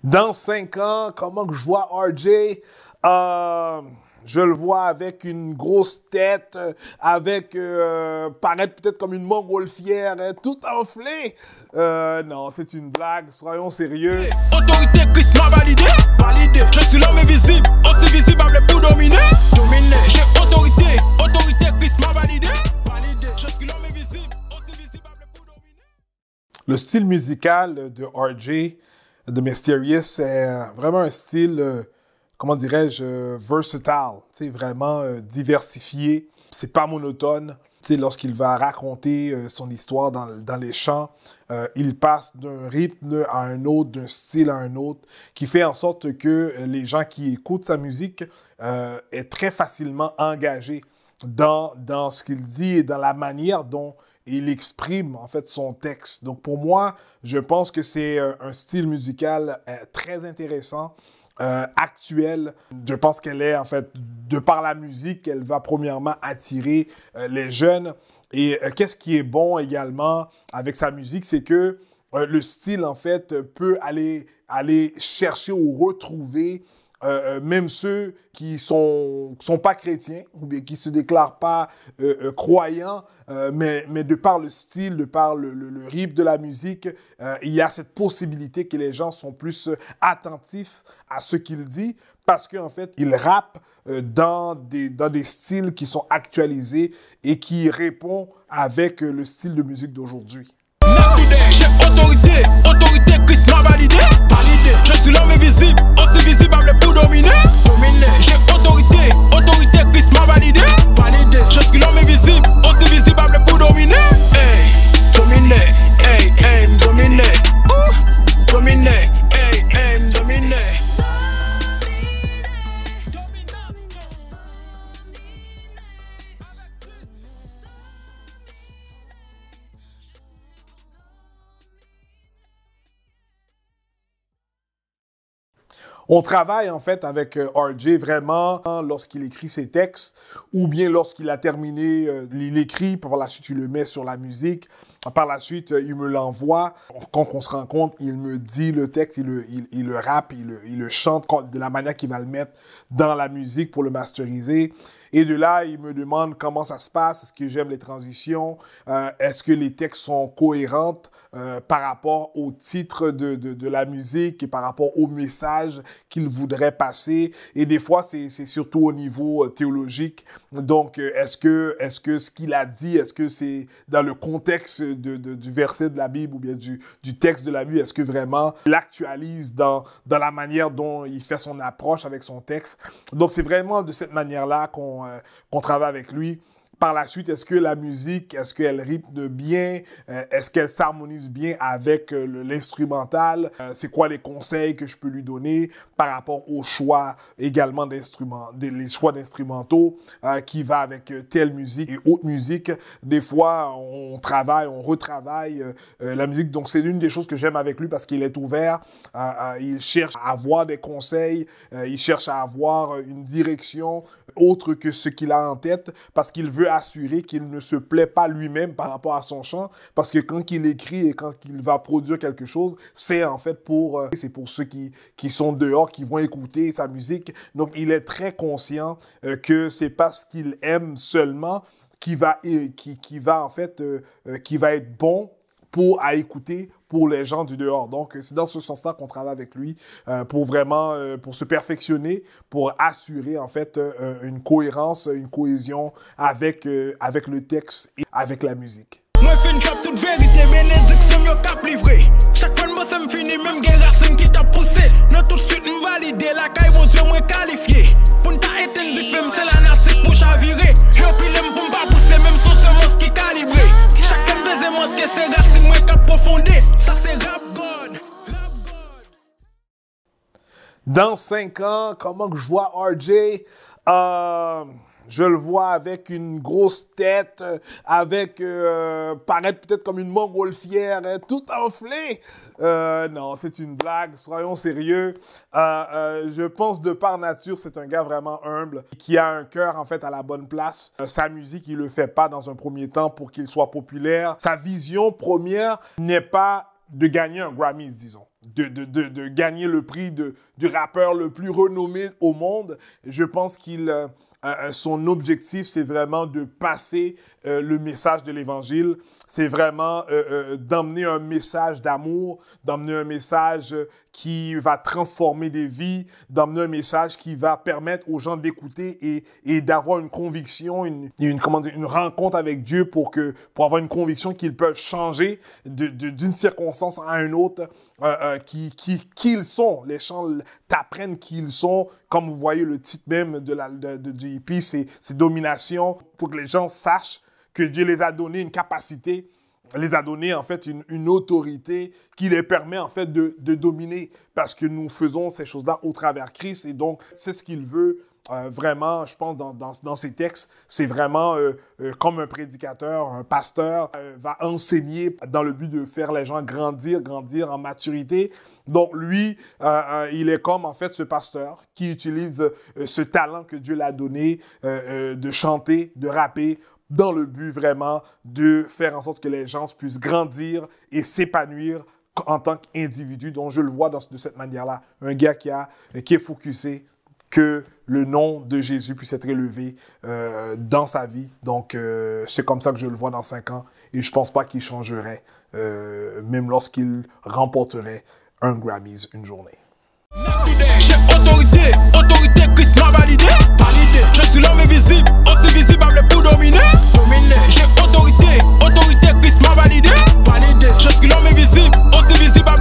Dans 5 ans, comment que je vois RJ? Je le vois avec une grosse tête, avec paraître peut-être comme une montgolfière, hein, tout enflé. Non, c'est une blague, soyons sérieux. Autorité, Chris m'a validé, validé. Je suis l'homme invisible, aussi visible pour dominer, dominer. J'ai autorité, Chris m'a validé, validé. Je suis l'homme invisible, aussi visible pour dominer. Le style musical de RJ, de Mysterious, c'est vraiment un style, comment dirais-je, versatile, vraiment diversifié. C'est pas monotone. Lorsqu'il va raconter son histoire dans les chants, il passe d'un rythme à un autre, d'un style à un autre, qui fait en sorte que les gens qui écoutent sa musique est très facilement engagés dans ce qu'il dit et dans la manière dont il exprime en fait son texte. Donc pour moi, je pense que c'est un style musical très intéressant, actuel. Je pense qu'elle est en fait, de par la musique, elle va premièrement attirer les jeunes. Et qu'est-ce qui est bon également avec sa musique, c'est que le style en fait peut aller chercher ou retrouver même ceux qui sont pas chrétiens ou bien qui se déclarent pas croyants, mais de par le style, de par le rythme de la musique, il y a cette possibilité que les gens sont plus attentifs à ce qu'il dit parce qu'en fait, il rappe dans des styles qui sont actualisés et qui répondent avec le style de musique d'aujourd'hui. J'ai autorité, Chris m'a validé, validé. Je suis l'homme invisible, aussi visible pour dominer, dominer. J'ai autorité, Chris m'a validé, validé. Je suis l'homme invisible, aussi visible pour dominer, hey, dominer, hey, hey, dominer, dominer, hey, hey, dominer. On travaille en fait avec RJ vraiment lorsqu'il écrit ses textes ou bien lorsqu'il a terminé, il écrit, par la suite il le met sur la musique, par la suite il me l'envoie. Quand on se rencontre, il me dit le texte, il le rappe, il le chante de la manière qu'il va le mettre dans la musique pour le masteriser. Et de là, il me demande comment ça se passe, est-ce que j'aime les transitions, est-ce que les textes sont cohérents par rapport au titre de la musique et par rapport au message qu'il voudrait passer. Et des fois, c'est surtout au niveau théologique. Donc, est-ce que ce qu'il a dit, est-ce que c'est dans le contexte du verset de la Bible ou bien du texte de la Bible, est-ce que vraiment il l'actualise dans la manière dont il fait son approche avec son texte? Donc, c'est vraiment de cette manière-là qu'on travaille avec lui. Par la suite, est-ce que la musique, est-ce qu'elle rythme bien? Est-ce qu'elle s'harmonise bien avec l'instrumental? C'est quoi les conseils que je peux lui donner par rapport au choix également d'instruments, les choix d'instrumentaux qui va avec telle musique et autre musique? Des fois, on travaille, on retravaille la musique. Donc, c'est l'une des choses que j'aime avec lui parce qu'il est ouvert. Il cherche à avoir des conseils. Il cherche à avoir une direction autre que ce qu'il a en tête parce qu'il veut assurer qu'il ne se plaît pas lui-même par rapport à son chant, parce que quand il écrit et quand il va produire quelque chose, c'est en fait pour ceux qui sont dehors, qui vont écouter sa musique. Donc, il est très conscient que c'est parce qu'il aime seulement qui va en fait qui va être bon à écouter pour les gens du dehors. Donc, c'est dans ce sens-là qu'on travaille avec lui pour vraiment, pour se perfectionner, pour assurer en fait une cohérence, une cohésion avec le texte et avec la musique. Moi, fin cap toute vérité, bénédiction, yo cap livré. Chaque fois, moi, ça me finit, même des racines qui t'a poussé. Non, tout de suite, me valider, la caille, mon Dieu, moi, qualifié. Pour ne pas éteindre du film, c'est la nastique pour chavirer. Yo, puis l'aime pour me pas pousser, même sous ce monstre qui calibré. Chacun baiser, montrer ses racines, moi, cap profondé. Ça, c'est rap God. Dans 5 ans, comment que je vois RJ? Je le vois avec une grosse tête, avec paraître peut-être comme une montgolfière, hein, tout enflé. Non, c'est une blague, soyons sérieux. Je pense de par nature, c'est un gars vraiment humble, qui a un cœur en fait à la bonne place. Sa musique, il le fait pas dans un premier temps pour qu'il soit populaire. Sa vision première n'est pas de gagner un Grammy, disons. de gagner le prix du rappeur le plus renommé au monde. Je pense son objectif, c'est vraiment de passer le message de l'Évangile. C'est vraiment d'emmener un message d'amour, d'emmener un message qui va transformer des vies, d'emmener un message qui va permettre aux gens d'écouter et d'avoir une conviction, une rencontre avec Dieu pour avoir une conviction qu'ils peuvent changer d'une circonstance à une autre, qui ils sont. Les chants t'apprennent qui ils sont. Comme vous voyez le titre même de EP, c'est domination, pour que les gens sachent que Dieu les a donné une capacité, les a donné en fait une autorité qui les permet en fait de dominer, parce que nous faisons ces choses-là au travers Christ. Et donc, c'est ce qu'il veut vraiment, je pense, dans ces textes. C'est vraiment comme un prédicateur, un pasteur va enseigner dans le but de faire les gens grandir en maturité. Donc, lui, il est comme en fait ce pasteur qui utilise ce talent que Dieu l'a donné de chanter, de rapper, dans le but vraiment de faire en sorte que les gens puissent grandir et s'épanouir en tant qu'individu. Donc, je le vois de cette manière-là. Un gars qui est focusé, que le nom de Jésus puisse être élevé dans sa vie. Donc, c'est comme ça que je le vois dans 5 ans. Et je ne pense pas qu'il changerait, même lorsqu'il remporterait un Grammys une journée. J'ai autorité, Christ m'a validé. Je suis l'homme invisible, aussi visible pour dominer. J'ai autorité, Christ m'a validé. Je suis l'homme invisible, aussi visible